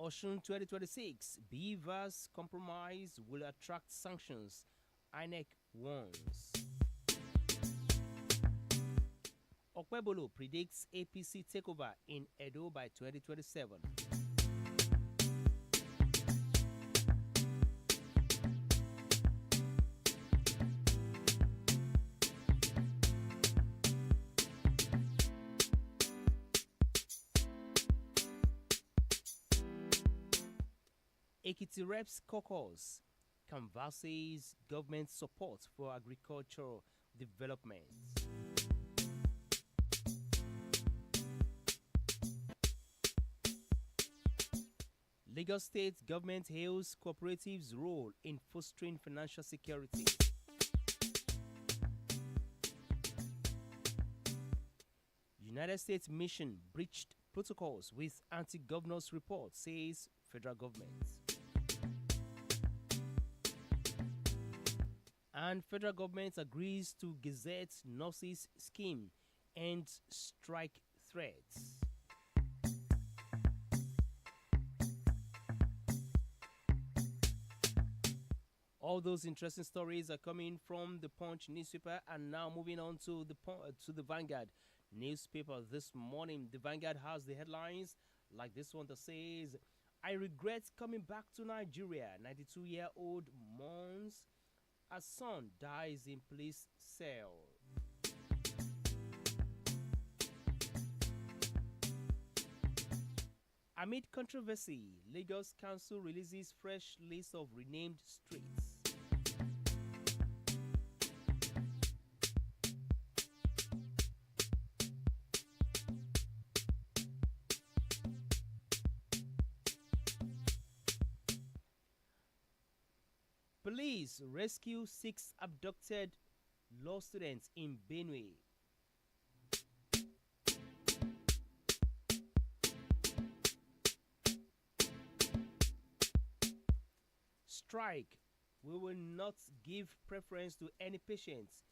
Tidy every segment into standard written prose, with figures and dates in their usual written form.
Oshun 2026, Beavers compromise will attract sanctions. INEC warns. Okpebolo predicts APC takeover in Edo by 2027. Ekiti Reps Caucus canvasses government support for agricultural development. Lagos State government hails cooperatives' role in fostering financial security. United States mission breached protocols with anti-governors report, says federal government. And federal government agrees to gazette nurses scheme and strike threats. All those interesting stories are coming from the Punch newspaper, and now moving on to the Vanguard newspaper this morning. The Vanguard has the headlines like this one that says, "I regret coming back to Nigeria. 92-year-old mourns as son dies in police cell." Amid controversy, Lagos Council releases fresh list of renamed streets. Police rescue 6 abducted law students in Benue. Strike. We will not give preference to any patients.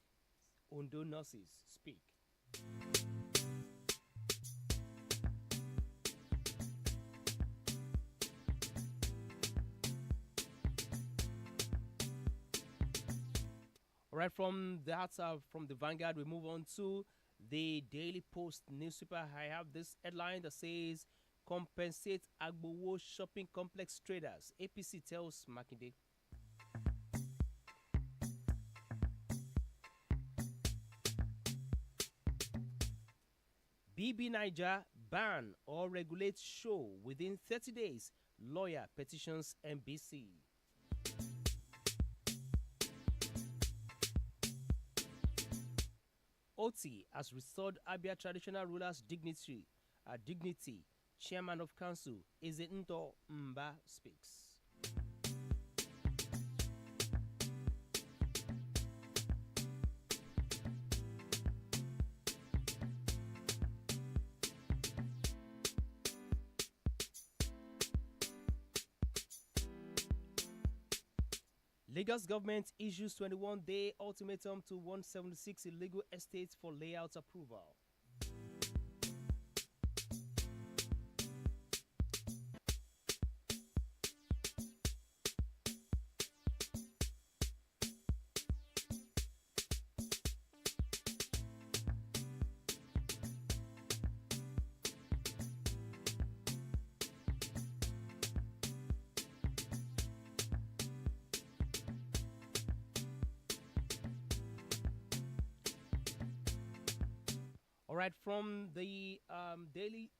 Ondo nurses speak. All right, from that, from the Vanguard, we move on to the Daily Post newspaper. I have this headline that says, "Compensate Agbowo shopping complex traders." APC tells Makinde. BB Niger ban or regulate show within 30 days. Lawyer petitions NBC. OT has restored Abia traditional rulers' dignity. Chairman of Council Ezento Mba speaks. Lagos government issues 21-day ultimatum to 176 illegal estates for layout approval. All right, from the Daily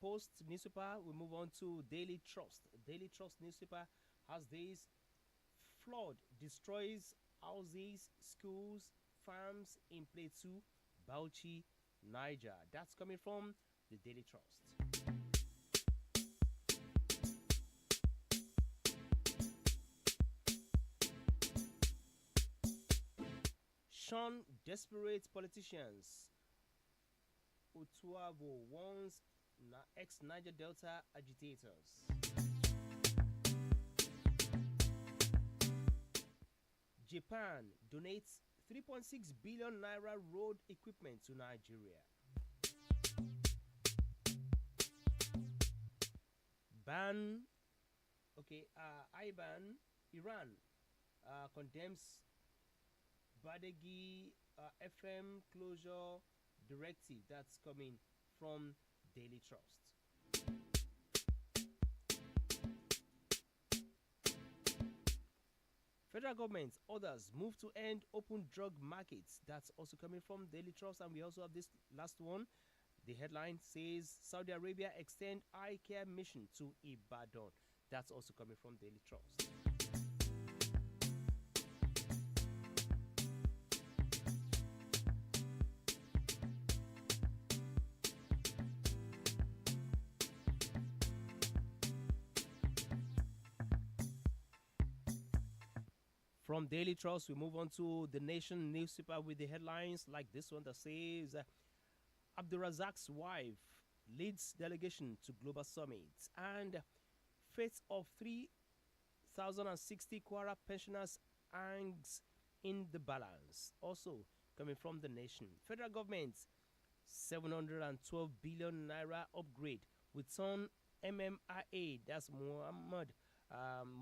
Post newspaper, we move on to Daily Trust. Daily Trust newspaper has this: flood destroys houses, schools, farms in Plateau, Bauchi, Niger. That's coming from the Daily Trust. Sean desperate politicians. Utuavo warns ex-Niger Delta agitators. Japan donates 3.6 billion naira road equipment to Nigeria. Ban Okay, Iran condemns Badegi FM closure directive that's coming from Daily Trust. Federal government orders move to end open drug markets. That's also coming from Daily Trust. And we also have this last one. The headline says Saudi Arabia extend eye care mission to Ibadan. That's also coming from Daily Trust. From Daily Trust, we move on to the Nation newspaper with the headlines like this one that says Abdurazak's wife leads delegation to global summit and fate of 3,060 Kwara pensioners hangs in the balance. Also coming from the Nation, federal government 712 billion naira upgrade with on MMIA, that's Muhammad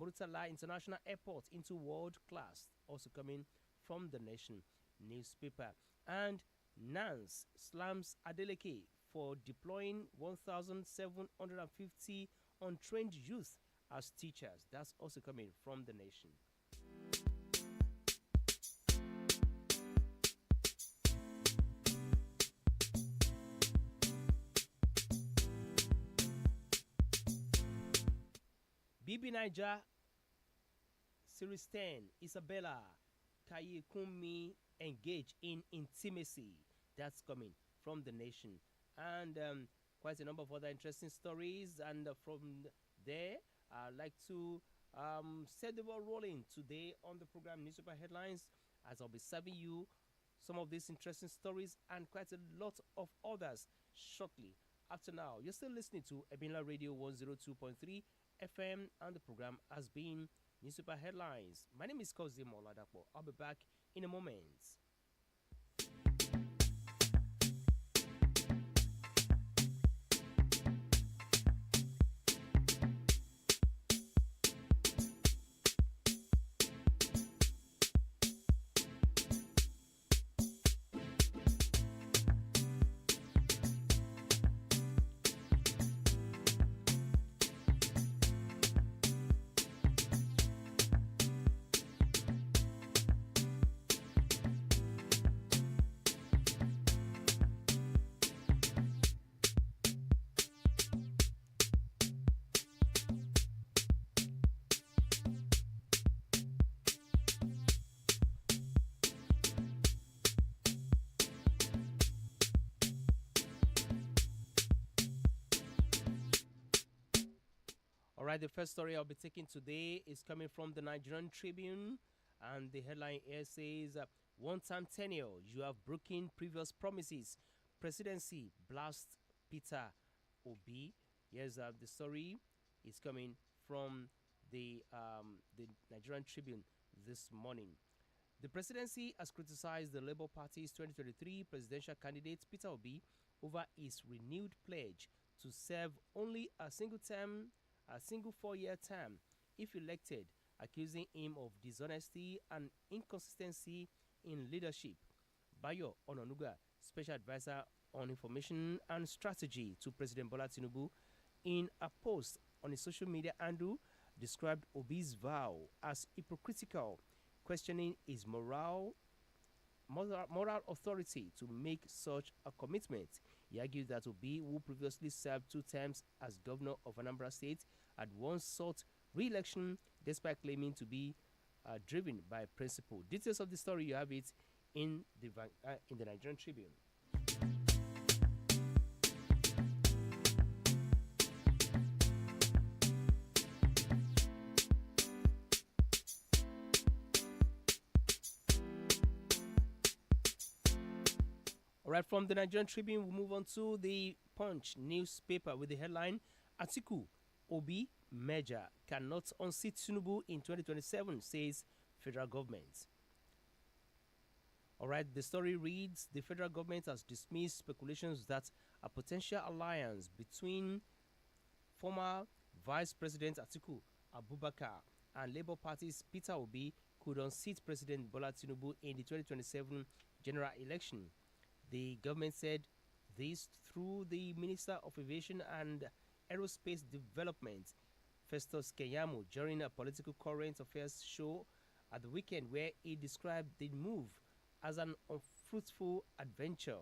Murtala International Airport, into world class. Also coming from the Nation newspaper. And Nance slams Adeleke for deploying 1,750 untrained youth as teachers. That's also coming from the Nation. BB Niger Series 10, Isabella Kayekumi engage in intimacy. That's coming from the Nation. And quite a number of other interesting stories. And from there, I'd like to set the ball rolling today on the program Newspaper Headlines, as I'll be serving you some of these interesting stories and quite a lot of others shortly. After now, you're still listening to Ebinla Radio 102.3 FM, and the program has been Newspaper Headlines. My name is Kozim Oladapo. I'll be back in a moment. All right, the first story I'll be taking today is coming from the Nigerian Tribune, and the headline here says, "One-time tenure, you have broken previous promises. Presidency blast Peter Obi." Here's the story is coming from the Nigerian Tribune this morning. The presidency has criticized the Labour Party's 2023 presidential candidate Peter Obi over his renewed pledge to serve only a single 4-year term if elected, accusing him of dishonesty and inconsistency in leadership. Bayo Ononuga, special advisor on information and strategy to President Bola Tinubu, in a post on his social media handle, described Obi's vow as hypocritical, questioning his moral authority to make such a commitment. He argued that Obi, who previously served 2 terms as governor of Anambra State, had once sought re-election despite claiming to be driven by principle. Details of the story, you have it in the Nigerian Tribune. Right, from the Nigerian Tribune, we move on to the Punch newspaper with the headline, Atiku Obi merger cannot unseat Tinubu in 2027, says federal government. All right, the story reads, the federal government has dismissed speculations that a potential alliance between former Vice President Atiku Abubakar and Labour Party's Peter Obi could unseat President Bola Tinubu in the 2027 general election. The government said this through the Minister of Aviation and Aerospace Development, Festus Keyamo, during a political current affairs show at the weekend where he described the move as an unfruitful adventure.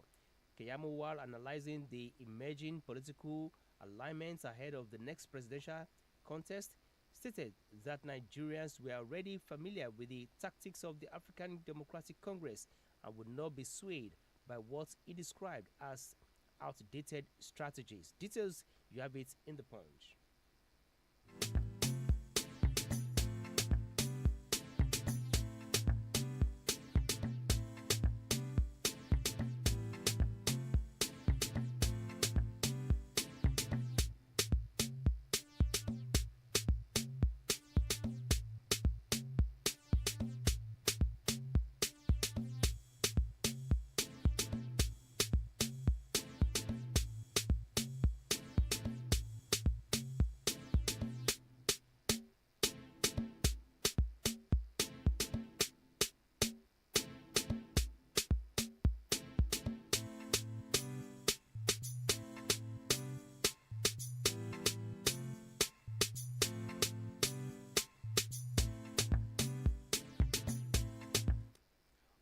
Keyamo, while analyzing the emerging political alignments ahead of the next presidential contest, stated that Nigerians were already familiar with the tactics of the African Democratic Congress and would not be swayed by what he described as outdated strategies. Details, you have it in the punch.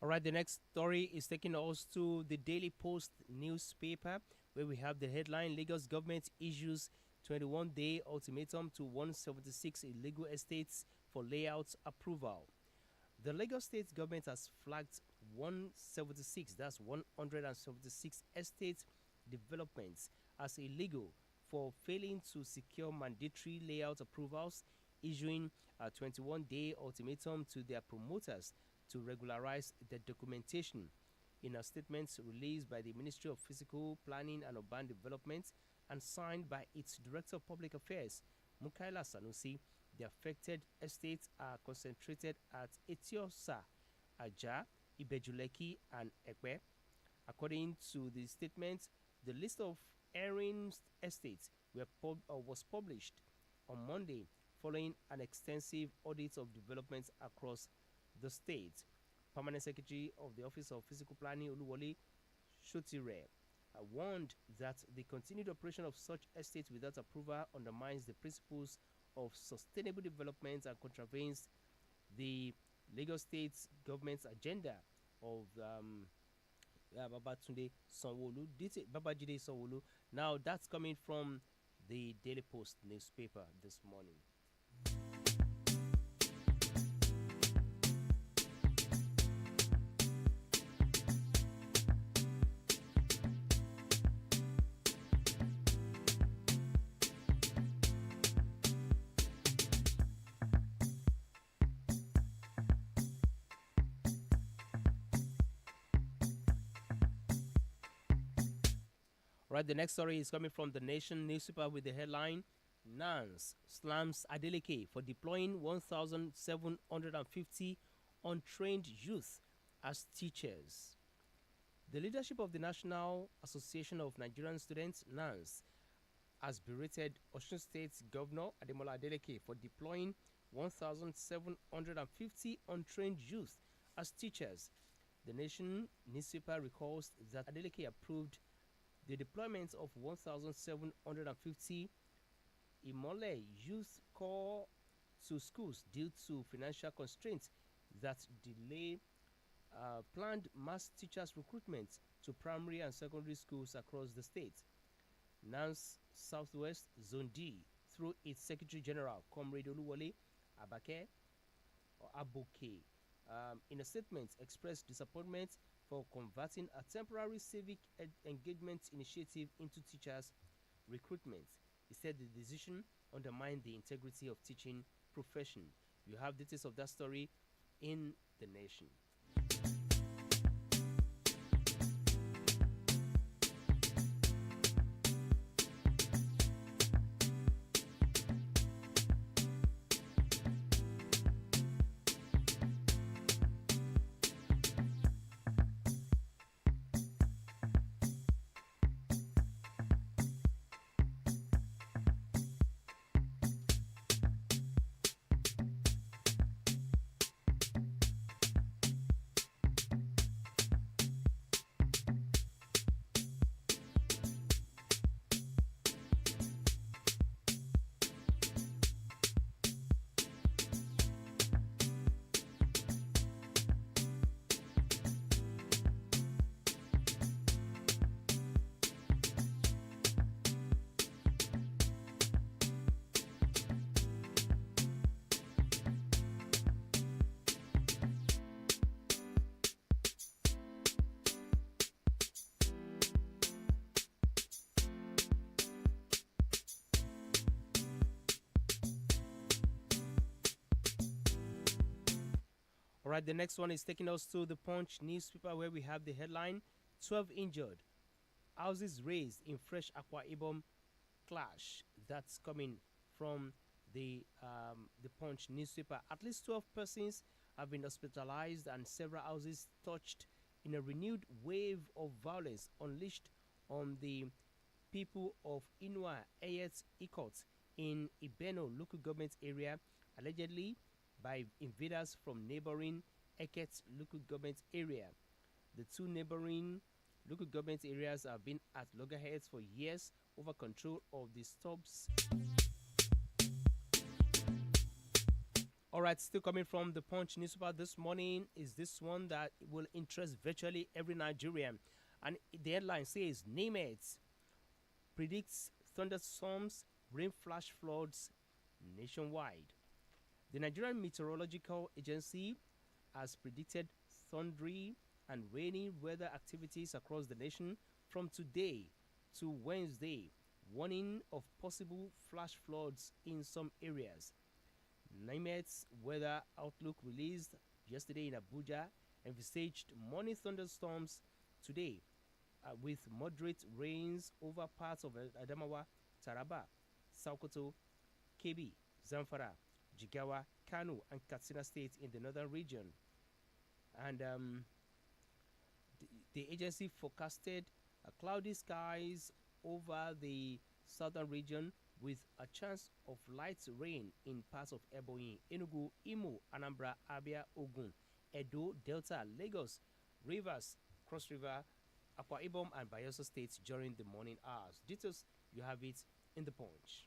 All right, the next story is taking us to the Daily Post newspaper, where we have the headline: Lagos government issues 21-day ultimatum to 176 illegal estates for layout approval. The Lagos state government has flagged 176, that's 176 estate developments as illegal for failing to secure mandatory layout approvals, issuing a 21-day ultimatum to their promoters to regularize the documentation. In a statement released by the Ministry of Physical Planning and Urban Development and signed by its Director of Public Affairs, Mukaila Sanusi, the affected estates are concentrated at Etiosa, Aja, Ibejuleki, and Ekwe. According to the statement, the list of erring estates was published on Monday following an extensive audit of developments across the state. Permanent Secretary of the Office of Physical Planning, Oluwole Shotire, warned that the continued operation of such estates without approval undermines the principles of sustainable development and contravenes the Lagos State government's agenda of Babatunde Sanwo-Olu, Babajide Sanwo-Olu. Now, that's coming from the Daily Post newspaper this morning. Right, the next story is coming from the Nation newspaper with the headline: NANS slams Adeleke for deploying 1,750 untrained youth as teachers. The leadership of the National Association of Nigerian Students, NANS, has berated Osun State Governor Ademola Adeleke for deploying 1,750 untrained youth as teachers. The Nation newspaper recalls that Adeleke approved the deployment of 1,750 Imole youth call to schools due to financial constraints that delay planned mass teachers recruitment to primary and secondary schools across the state. NANS Southwest Zone D, through its Secretary General, Comrade Oluwole Abake or Aboke, in a statement expressed disappointment for converting a temporary civic engagement initiative into teachers' recruitment. He said the decision undermined the integrity of teaching profession. You have details of that story in the Nation. All right, the next one is taking us to the Punch newspaper where we have the headline 12 injured, houses raised in fresh Akwa Ibom clash. That's coming from the Punch newspaper. At least 12 persons have been hospitalized and several houses touched in a renewed wave of violence unleashed on the people of Inua Ayet Ikot in Ibeno local government area, allegedly by invaders from neighboring Eket local government area. The two neighboring local government areas have been at loggerheads for years over control of the stubs. All right, still coming from the Punch newspaper this morning is this one that will interest virtually every Nigerian. And the headline says, NAMED predicts thunderstorms, rain flash floods nationwide. The Nigerian Meteorological Agency has predicted thundery and rainy weather activities across the nation from today to Wednesday, warning of possible flash floods in some areas. NIMET's weather outlook released yesterday in Abuja envisaged morning thunderstorms today with moderate rains over parts of Adamawa, Taraba, Sokoto, Kebbi, Zamfara, Jigawa, Kano, and Katsina states in the northern region. And the agency forecasted cloudy skies over the southern region with a chance of light rain in parts of Ebonyi, Enugu, Imo, Anambra, Abia, Ogun, Edo, Delta, Lagos, Rivers, Cross River, Akwa Ibom, and Bayelsa states during the morning hours. Details, you have it in the Punch.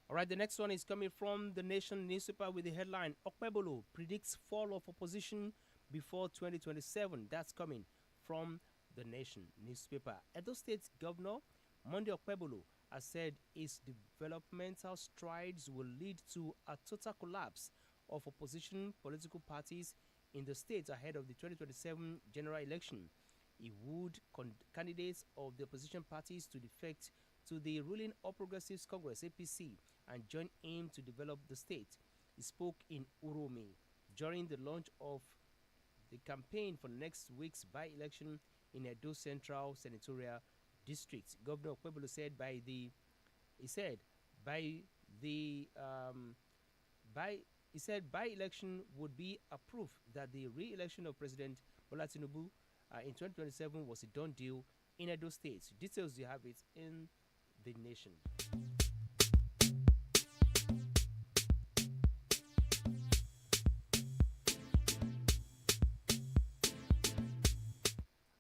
All right, the next one is coming from the Nation newspaper with the headline Okpebolo predicts fall of opposition before 2027. That's coming from the Nation newspaper. Edo State Governor Monday Okpebolo has said his developmental strides will lead to a total collapse of opposition political parties in the state ahead of the 2027 general election. He would candidates of the opposition parties to defect to the ruling All Progressives Congress APC and join him to develop the state. He spoke in Uromi during the launch of the campaign for next week's by-election in Edo Central Senatorial District. Governor Okpebolo said by-election would be a proof that the re-election of President Bola Tinubu in 2027 was a done deal in Edo State. Details, you have it in the Nation.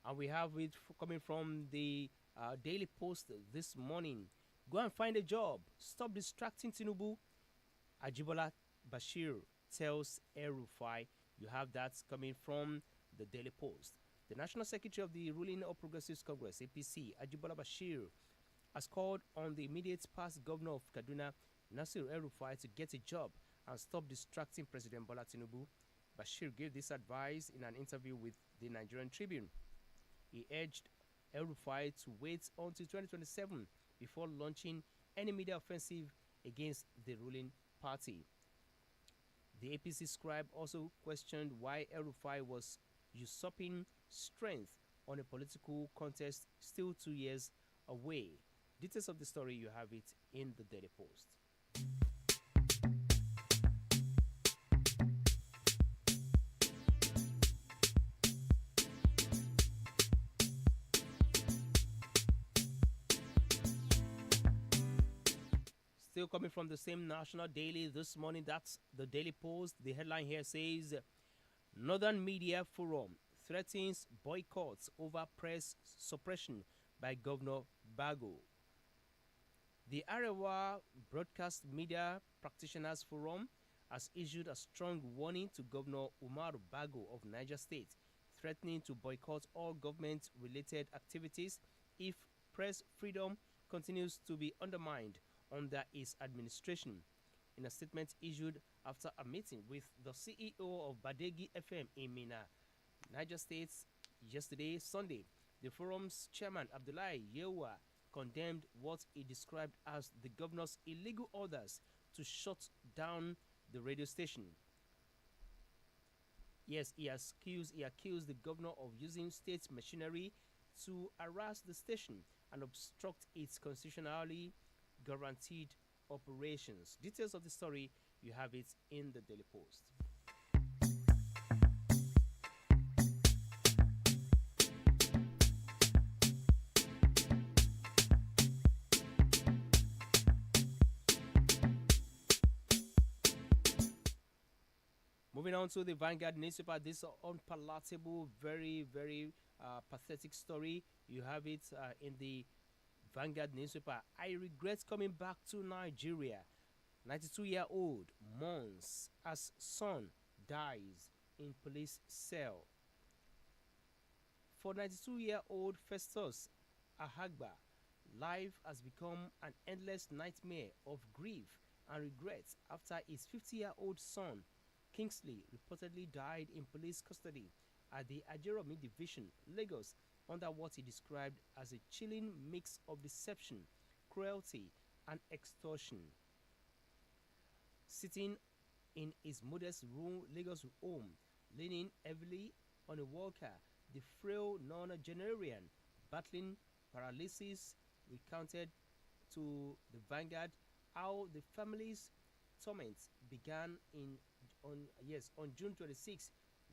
And we have it coming from the Daily Post this morning. Go and find a job. Stop distracting Tinubu. Ajibola Bashir tells El-Rufai. You have that coming from the Daily Post. The National Secretary of the ruling All Progressives Congress, APC, Ajibola Bashir, has called on the immediate past governor of Kaduna, Nasir El-Rufai, to get a job and stop distracting President Bola Tinubu. Bashir gave this advice in an interview with the Nigerian Tribune. He urged El-Rufai to wait until 2027 before launching any media offensive against the ruling party. The APC scribe also questioned why El-Rufai was usurping strength on a political contest still 2 years away. Details of the story, you have it in the Daily Post. Still coming from the same national daily this morning, that's the Daily Post. The headline here says, Northern Media Forum threatens boycotts over press suppression by Governor Bago. The Arewa Broadcast Media Practitioners Forum has issued a strong warning to Governor Umar Bago of Niger State, threatening to boycott all government-related activities if press freedom continues to be undermined under his administration. In a statement issued after a meeting with the CEO of Badegi FM in Mina, Niger State, yesterday, Sunday, the forum's chairman Abdullahi Yewa condemned what he described as the governor's illegal orders to shut down the radio station. Yes, he accused the governor of using state machinery to harass the station and obstruct its constitutionally guaranteed operations. Details of the story, you have it in the Daily Post. Moving on to the Vanguard newspaper, this unpalatable, very pathetic story. You have it in the Vanguard newspaper. I regret coming back to Nigeria. 92-year-old mourns as son dies in police cell. For 92-year-old Festus Ahagba, life has become an endless nightmare of grief and regret after his 50-year-old son Kingsley reportedly died in police custody at the Ajeromi Division, Lagos, under what he described as a chilling mix of deception, cruelty, and extortion. Sitting in his modest Lagos home, leaning heavily on a walker, the frail nonagenarian, battling paralysis, recounted to the Vanguard how the family's torment began on June 26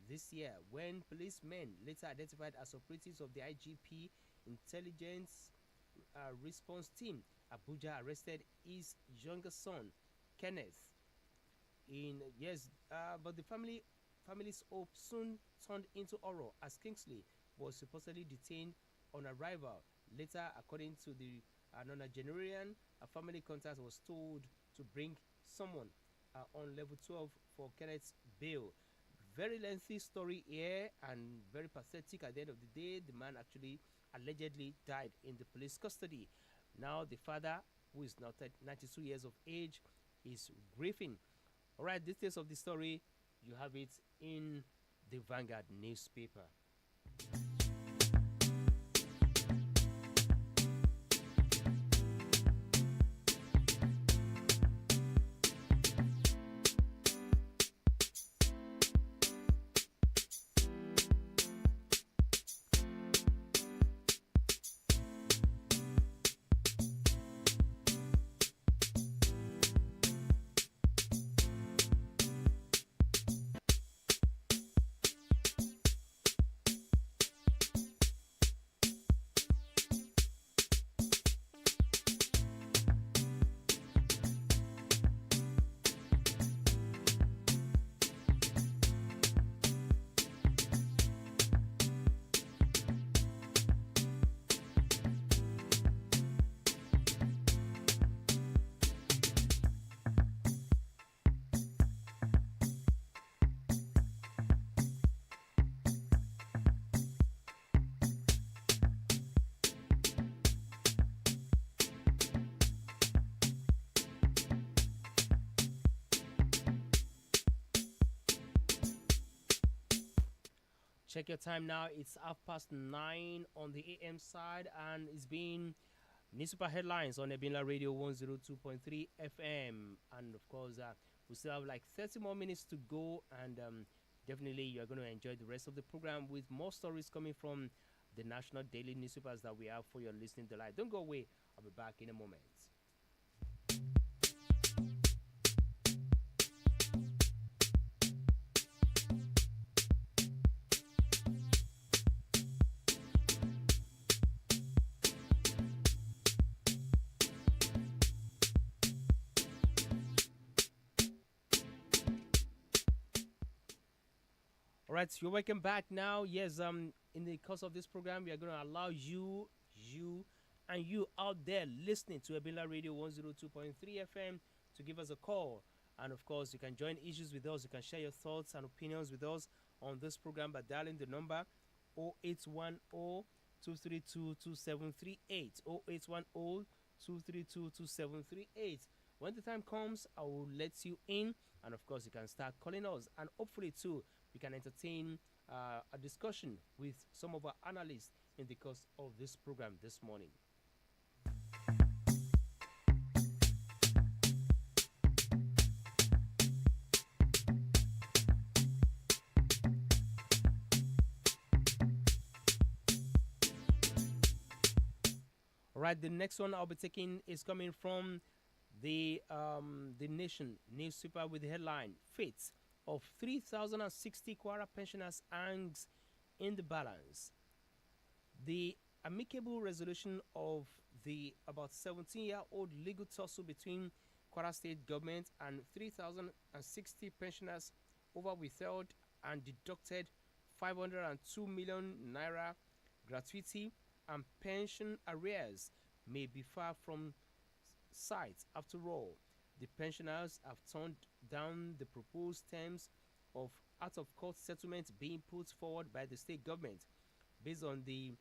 this year, when policemen, later identified as operatives of the IGP Intelligence Response Team, Abuja, arrested his younger son, Kenneth. But the family's hope soon turned into horror as Kingsley was supposedly detained on arrival. Later, according to the nonagenarian, a family contact was told to bring someone on level 12 for Kenneth's bail. Very lengthy story here and very pathetic. At the end of the day, the man actually allegedly died in the police custody. Now the father, who is now 92 years of age, is grieving. All right, details of the story, you have it in the Vanguard newspaper. Check your time now. It's 9:30 on the AM side, and it's been newspaper headlines on Ebinla Radio 102.3 FM. And of course, we still have like 30 more minutes to go, and definitely you're going to enjoy the rest of the program with more stories coming from the national daily newspapers that we have for your listening delight. Don't go away. I'll be back in a moment. All right, you're welcome back now. Yes, in the course of this program, we are going to allow and you out there listening to Ebila Radio 102.3 FM to give us a call. And of course, you can join issues with us. You can share your thoughts and opinions with us on this program by dialing the number 0810 232 2738. 0810 232 2738. When the time comes, I will let you in. And of course, you can start calling us. And hopefully, too, we can entertain a discussion with some of our analysts in the course of this program this morning. All right, the next one I'll be taking is coming from the Nation newspaper with the headline "Fate of 3,060 Kwara pensioners hangs in the balance." The amicable resolution of the about 17-year-old legal tussle between Kwara State government and 3,060 pensioners over withheld and deducted 502 million naira gratuity and pension arrears may be far from sight. After all, the pensioners have turned down the proposed terms of out-of-court settlement being put forward by the state government. Based on the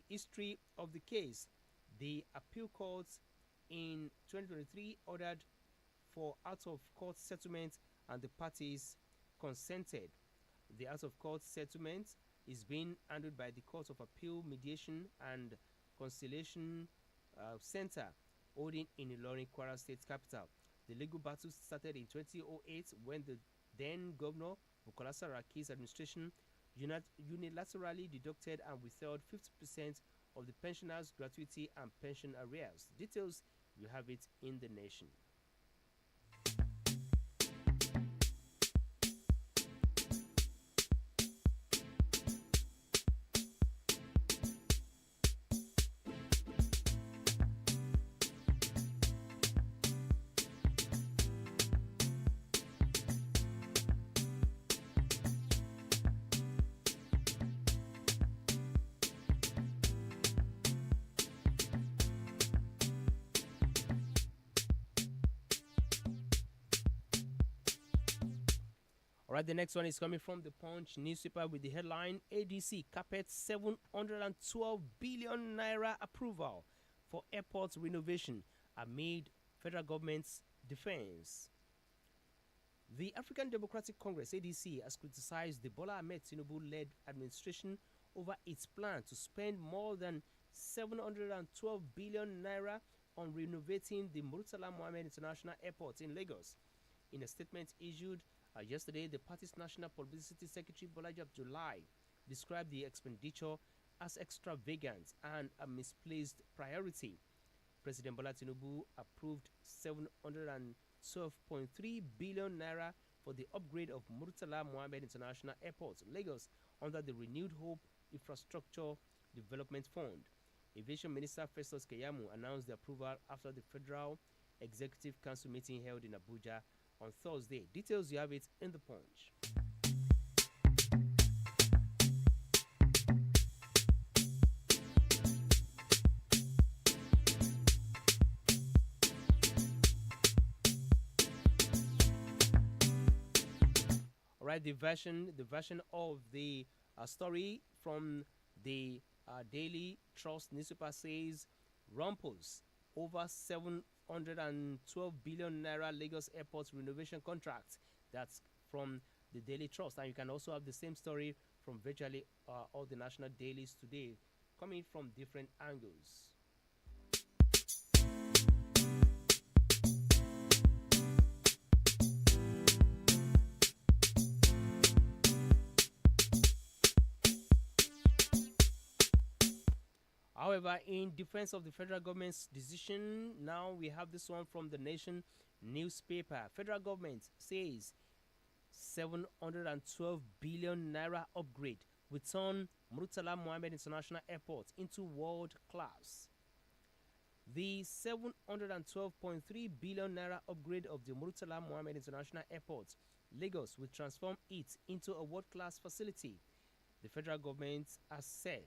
history of the case, the appeal court in 2023 ordered for out-of-court settlement and the parties consented. The out-of-court settlement is being handled by the Court of Appeal Mediation and Conciliation Center holding in Ilorin, Kwara State capital. The legal battle started in 2008 when the then governor Bukola Saraki's administration unilaterally deducted and withheld 50% of the pensioners' gratuity and pension arrears. Details, you have it in the Nation. All right, the next one is coming from the Punch newspaper with the headline ADC carpet 712 billion naira approval for airport renovation amid federal government's defense. The African Democratic Congress ADC has criticized the Bola Ahmed Tinubu-led administration over its plan to spend more than 712 billion naira on renovating the Murtala Mohammed International Airport in Lagos. In a statement issued yesterday, the party's National Publicity Secretary Bolaji Abdullahi described the expenditure as extravagant and a misplaced priority. President Bola Tinubu approved 712.3 billion naira for the upgrade of Murtala Mohammed International Airport, Lagos, under the Renewed Hope Infrastructure Development Fund. Aviation Minister Festus Keyamo announced the approval after the Federal Executive Council meeting held in Abuja on Thursday. Details, you have it in the Punch. All right, the version of the story from the Daily Trust newspaper says Rumpus over 712 billion naira Lagos Airport renovation contract. That's from the Daily Trust. And you can also have the same story from virtually all the national dailies today, coming from different angles. However, in defense of the federal government's decision, now we have this one from the Nation newspaper. Federal government says 712 billion naira upgrade will turn Murtala Mohammed International Airport into world class. The 712.3 billion naira upgrade of the Murtala Mohammed International Airport, Lagos, will transform it into a world-class facility. The federal government has said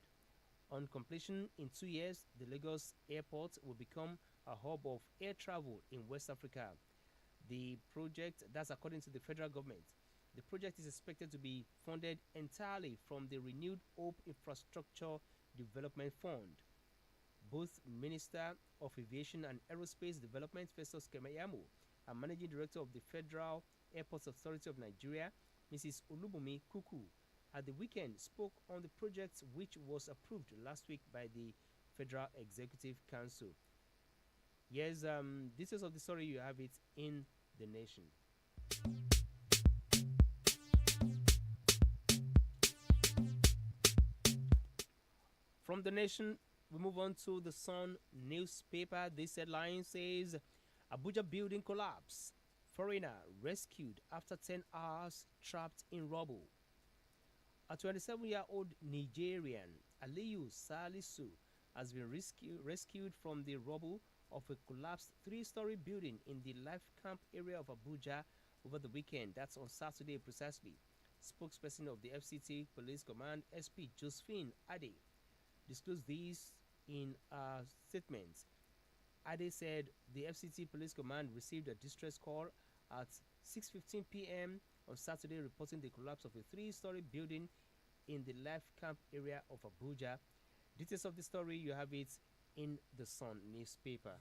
on completion in 2 years, the Lagos airport will become a hub of air travel in West Africa. The project, that's according to the federal government, the project is expected to be funded entirely from the Renewed Hope Infrastructure Development Fund. Both Minister of Aviation and Aerospace Development Festus Kemayamu and Managing Director of the Federal Airports Authority of Nigeria, Mrs. Olubumi Kuku, at the weekend spoke on the project which was approved last week by the Federal Executive Council. Yes, details of the story, you have it in The Nation. From The Nation, we move on to the Sun newspaper. This headline says Abuja building collapse. Foreigner rescued after 10 hours trapped in rubble. A 27-year-old Nigerian, Aliyu Salisu, has been rescued from the rubble of a collapsed three-story building in the Life Camp area of Abuja over the weekend. That's on Saturday precisely. Spokesperson of the FCT Police Command, SP Josephine Ade, disclosed this in a statement. Ade said the FCT Police Command received a distress call at 6:15 p.m. on Saturday reporting the collapse of a three-story building in the Life Camp area of Abuja. Details of the story, you have it in the Sun newspaper.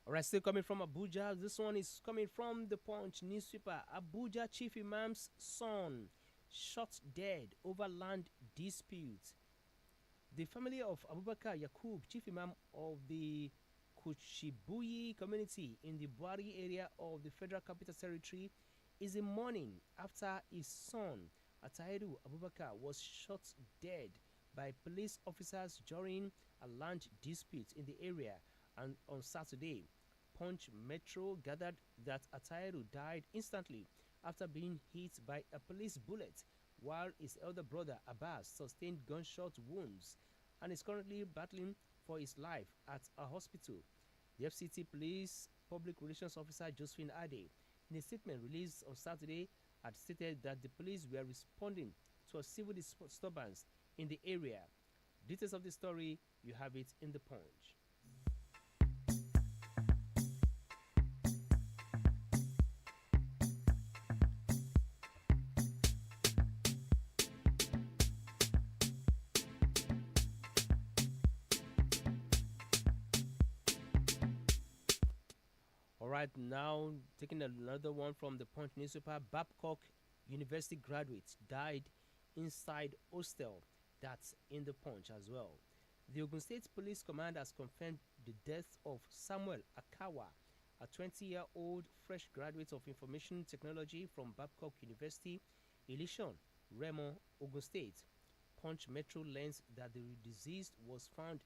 Alright, still coming from Abuja. This one is coming from the Punch newspaper. Abuja Chief Imam's son shot dead over land dispute. The family of Abubakar Yakub, Chief Imam of the Kuchibuyi community in the Buari area of the Federal Capital Territory, is in mourning after his son, Atairu Abubakar, was shot dead by police officers during a land dispute in the area. And on Saturday, Punch Metro gathered that Atairu died instantly after being hit by a police bullet, while his elder brother Abbas sustained gunshot wounds and is currently battling for his life at a hospital. The FCT Police Public Relations Officer Josephine Ade, in a statement released on Saturday, had stated that the police were responding to a civil disturbance in the area. Details of the story, you have it in the Punch. Alright, now taking another one from the Punch newspaper. Babcock University graduate died inside hostel. That's in the Punch as well. The Ogun State Police Command has confirmed the death of Samuel Akawa, a 20-year-old fresh graduate of information technology from Babcock University, Ilishon, Remo, Ogun State. Punch Metro learns that the deceased was found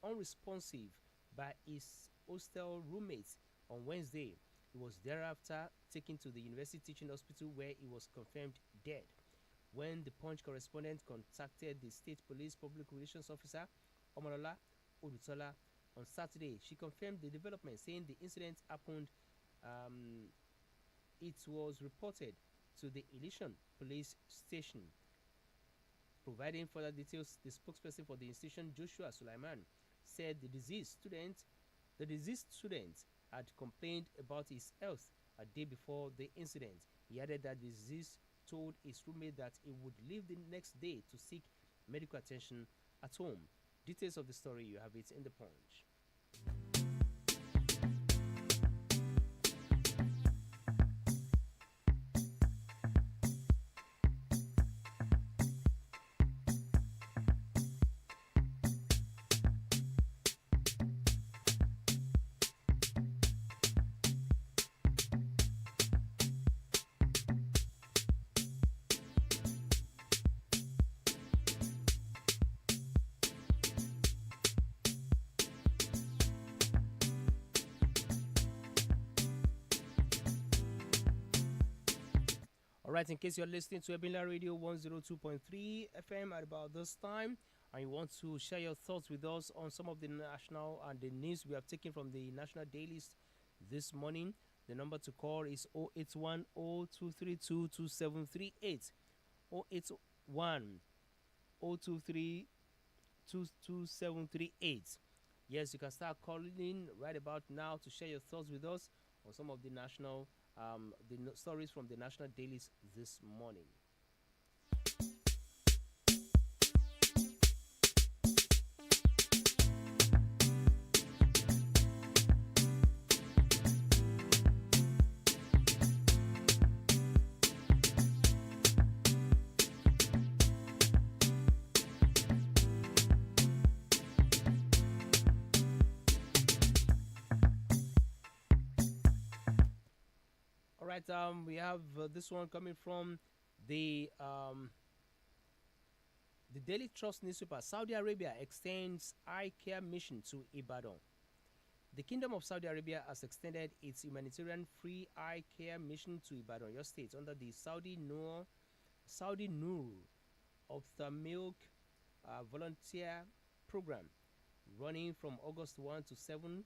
unresponsive by his hostel roommates on Wednesday. He was thereafter taken to the University Teaching Hospital where he was confirmed dead. When the Punch correspondent contacted the State Police Public Relations Officer, Omolola Odutola, on Saturday, she confirmed the development, saying the incident happened. It was reported to the Ilishon Police Station. Providing further details, the spokesperson for the institution, Joshua Sulaiman, said the deceased student had complained about his health a day before the incident. He added that the deceased told his roommate that he would leave the next day to seek medical attention at home. Details of the story, you have it in the Punch. All right, in case you're listening to Ebinla Radio 102.3 FM at about this time, and you want to share your thoughts with us on some of the national and the news we have taken from the national dailies this morning, the number to call is 081 0232 2738. 081 023 22738. Yes, you can start calling in right about now to share your thoughts with us on some of the national stories from the national dailies this morning. All right, we have this one coming from the um, the Daily Trust newspaper. Saudi Arabia extends eye care mission to Ibadan. The Kingdom of Saudi Arabia has extended its humanitarian free eye care mission to Ibadan, your state, under the Saudi Nur Ophthalmic Volunteer Program, running from August 1 to 7.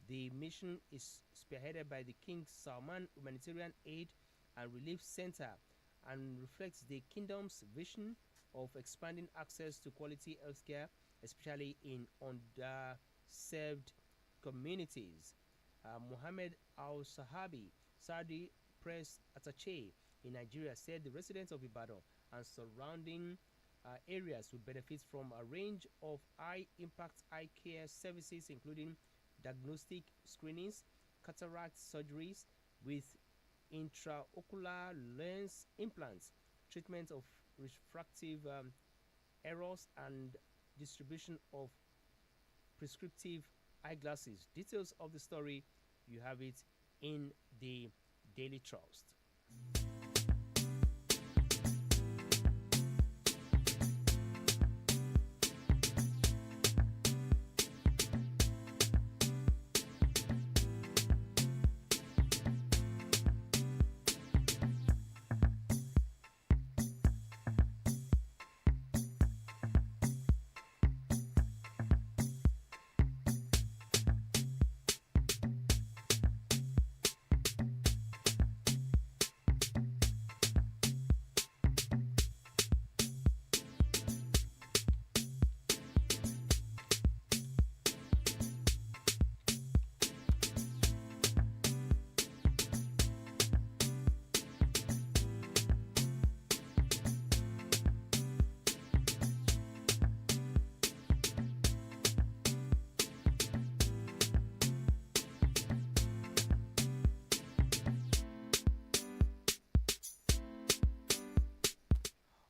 The mission is spearheaded by the King Salman Humanitarian Aid and Relief Center and reflects the kingdom's vision of expanding access to quality healthcare, especially in underserved communities. Mohammed Al Sahabi, Saudi press attaché in Nigeria, said the residents of Ibadan and surrounding areas will benefit from a range of high impact eye care services, including diagnostic screenings, cataract surgeries with intraocular lens implants, treatment of refractive errors, and distribution of prescriptive eyeglasses. Details of the story, you have it in the Daily Trust.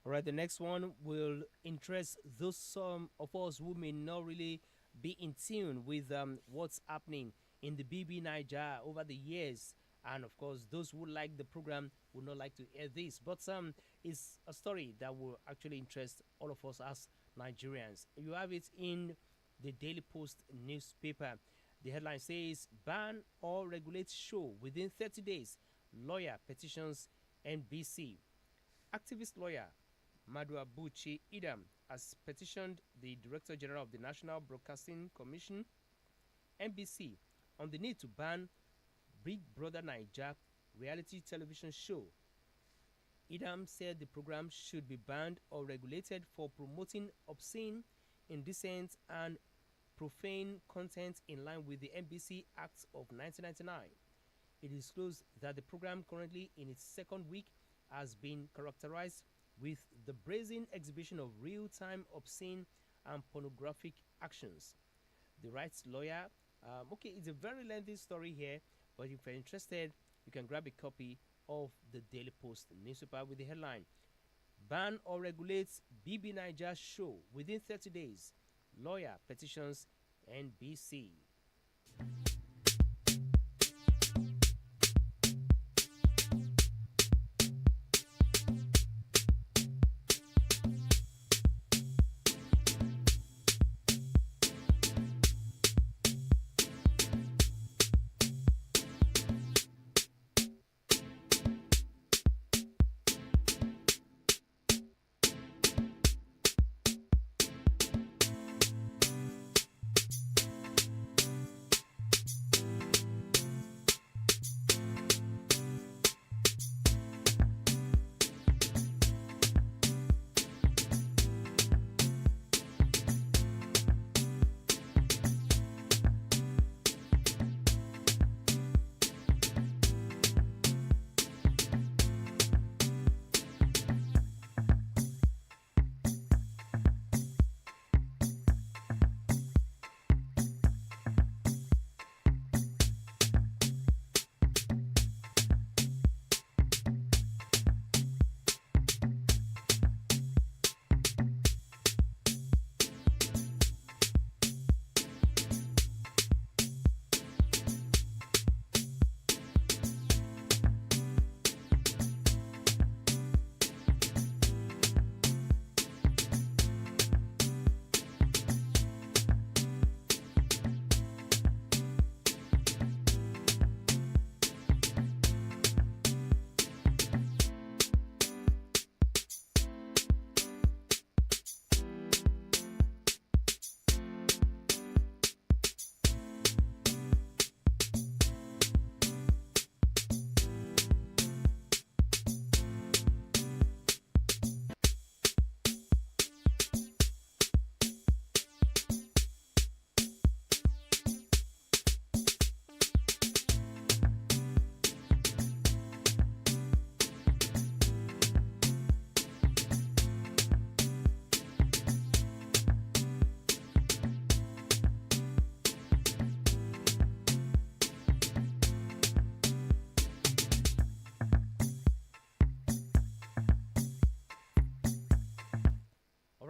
All right, the next one will interest those some of us who may not really be in tune with what's happening in the BB Niger over the years. And of course, those who like the program would not like to hear this. But it's a story that will actually interest all of us as Nigerians. You have it in the Daily Post newspaper. The headline says, ban or regulate show within 30 days. Lawyer petitions NBC. Activist lawyer Maduabuchi Idam has petitioned the Director General of the National Broadcasting Commission, NBC, on the need to ban Big Brother Naija reality television show. Idam said the program should be banned or regulated for promoting obscene, indecent, and profane content in line with the NBC Act of 1999. It disclosed that the program, currently in its second week, has been characterized with the brazen exhibition of real-time obscene and pornographic actions. The rights lawyer, okay, it's a very lengthy story here, but if you're interested, you can grab a copy of the Daily Post newspaper with the headline, ban or regulate BB Niger show within 30 days. Lawyer petitions NBC.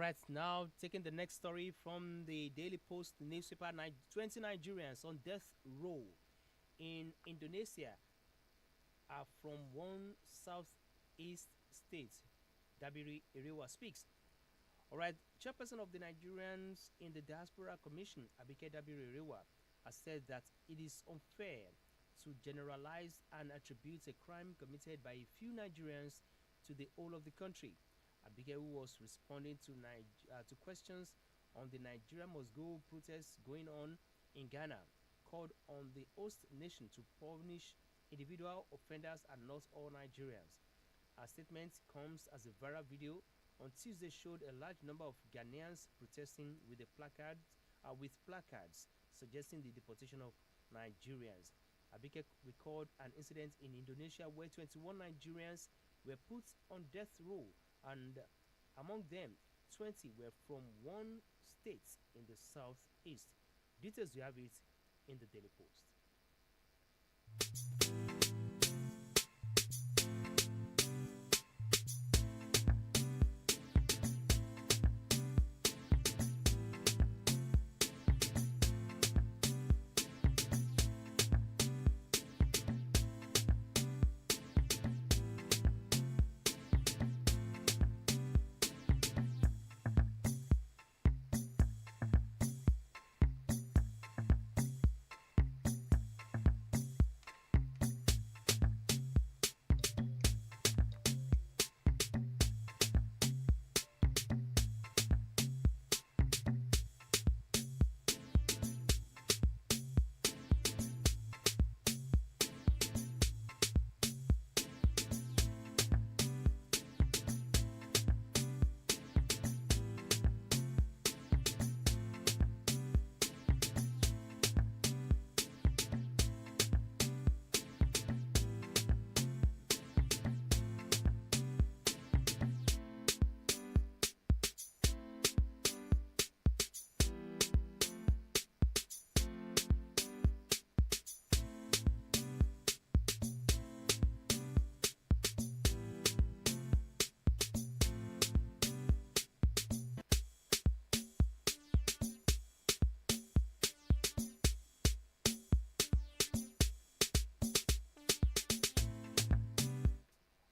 right, now taking the next story from the Daily Post newspaper. 20 Nigerians on death row in Indonesia are from one southeast state. Dabiri Iriwa speaks. All right, chairperson of the Nigerians in the Diaspora Commission, Abike Dabiri Iriwa, has said that it is unfair to generalize and attribute a crime committed by a few Nigerians to the whole of the country. Abike, who was responding to questions on the Nigeria Must Go protests going on in Ghana, called on the host nation to punish individual offenders and not all Nigerians. Her statement comes as a viral video on Tuesday showed a large number of Ghanaians protesting with placards suggesting the deportation of Nigerians. Abike recalled an incident in Indonesia where 21 Nigerians were put on death row, and among them, 20 were from one state in the southeast. Details you have it in the Daily Post.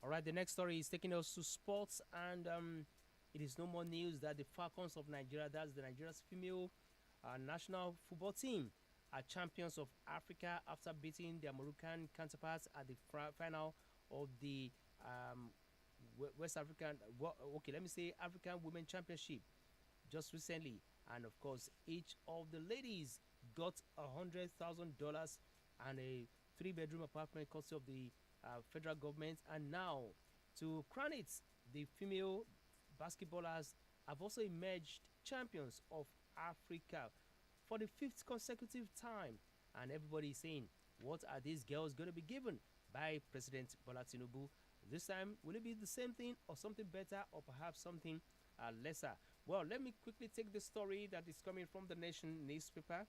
All right, the next story is taking us to sports, and it is no more news that the Falcons of Nigeria, that's the Nigeria's female national football team, are champions of Africa after beating their Moroccan counterparts at the final of the West African, okay, let me say African Women Championship just recently. And of course, each of the ladies got $100,000 and a three-bedroom apartment courtesy of the federal government. And now, to crown it, the female basketballers have also emerged champions of Africa for the fifth consecutive time. And everybody is saying, what are these girls going to be given by President Bola Tinubu? This time, will it be the same thing or something better or perhaps something lesser? Well, let me quickly take the story that is coming from the Nation newspaper.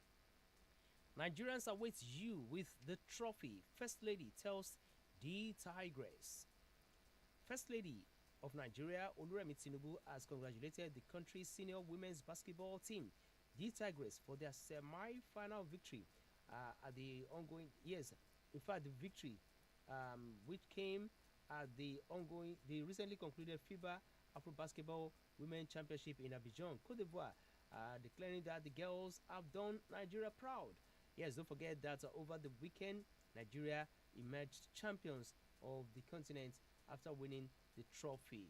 Nigerians await you with the trophy, First Lady tells the Tigress. First Lady of Nigeria, Oluremi Tinubu, has congratulated the country's senior women's basketball team, the Tigress, for their semi-final victory at the ongoing, yes, in fact, the victory which came at the recently concluded FIBA Afro Basketball Women Championship in Abidjan, Cote d'Ivoire, declaring that the girls have done Nigeria proud. Yes, don't forget that over the weekend, Nigeria emerged champions of the continent after winning the trophy.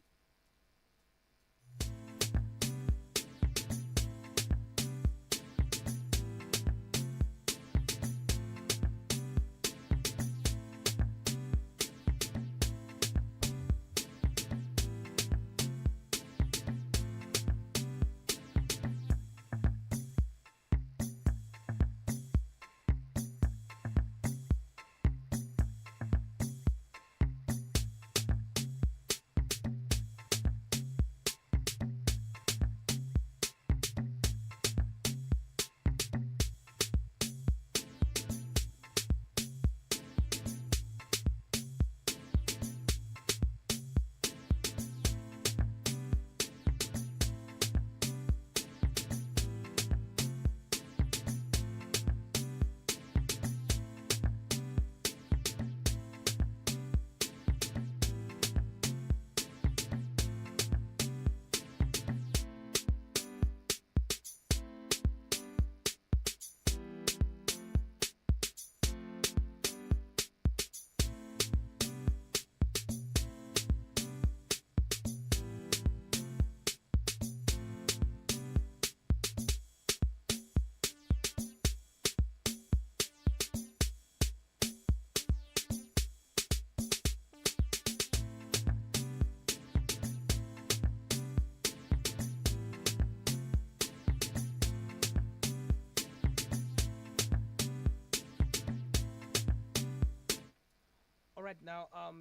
Now,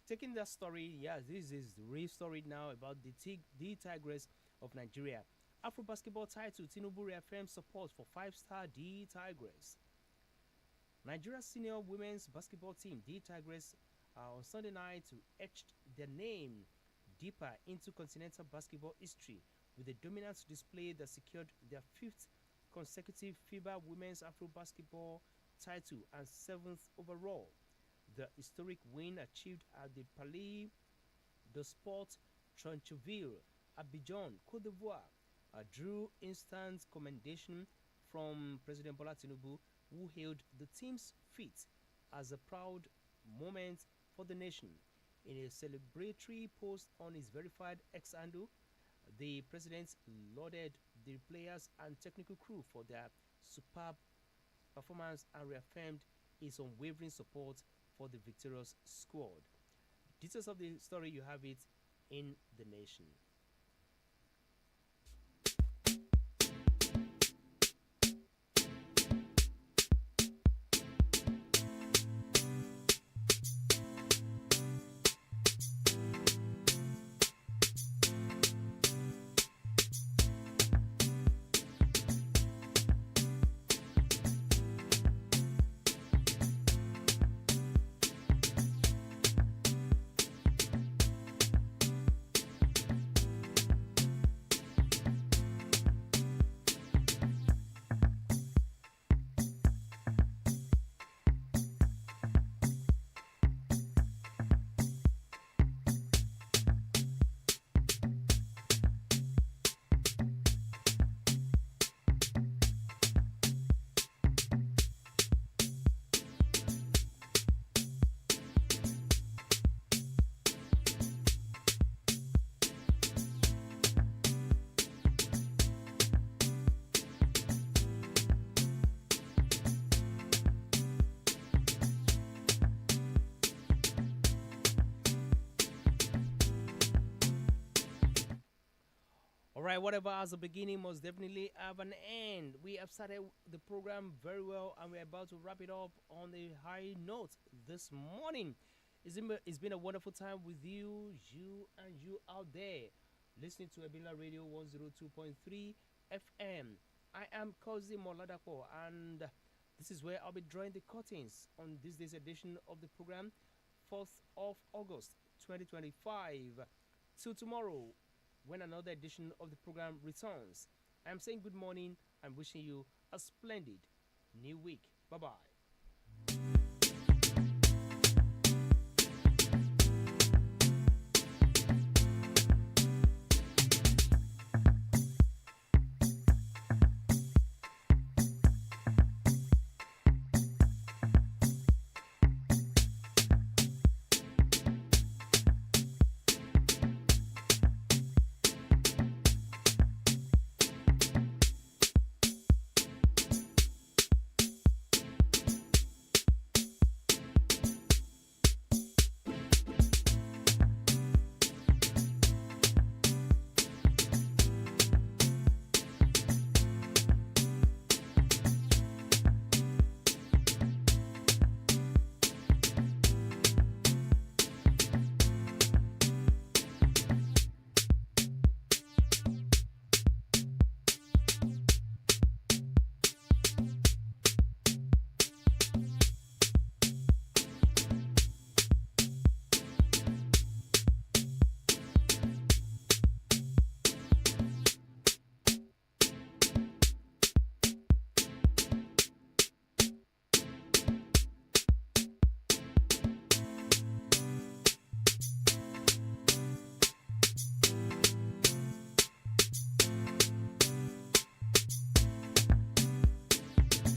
taking that story, yeah, this is the real story now about the Tigress of Nigeria. Afro basketball title, Tinubu reaffirms support for five-star D Tigress. Nigeria's senior women's basketball team, the Tigress, on Sunday night etched their name deeper into continental basketball history with a dominant display that secured their fifth consecutive FIBA Women's Afro Basketball title and seventh overall. The historic win achieved at the Palais de Sport Troncheville, Abidjan, Cote d'Ivoire, drew instant commendation from President Bola Tinubu, who hailed the team's feat as a proud moment for the nation. In a celebratory post on his verified X handle, the president lauded the players and technical crew for their superb performance and reaffirmed his unwavering support for the victorious squad. Details of the story, you have it in The Nation. All right, whatever has a beginning must definitely have an end. We have started the program very well, and we're about to wrap it up on a high note this morning. It's been a wonderful time with you and you out there, listening to Ebila Radio 102.3 FM. I am Kozi Moladako, and this is where I'll be drawing the curtains on this day's edition of the program, 4th of August 2025. Till tomorrow, when another edition of the program returns. I'm saying good morning and wishing you a splendid new week. Bye bye.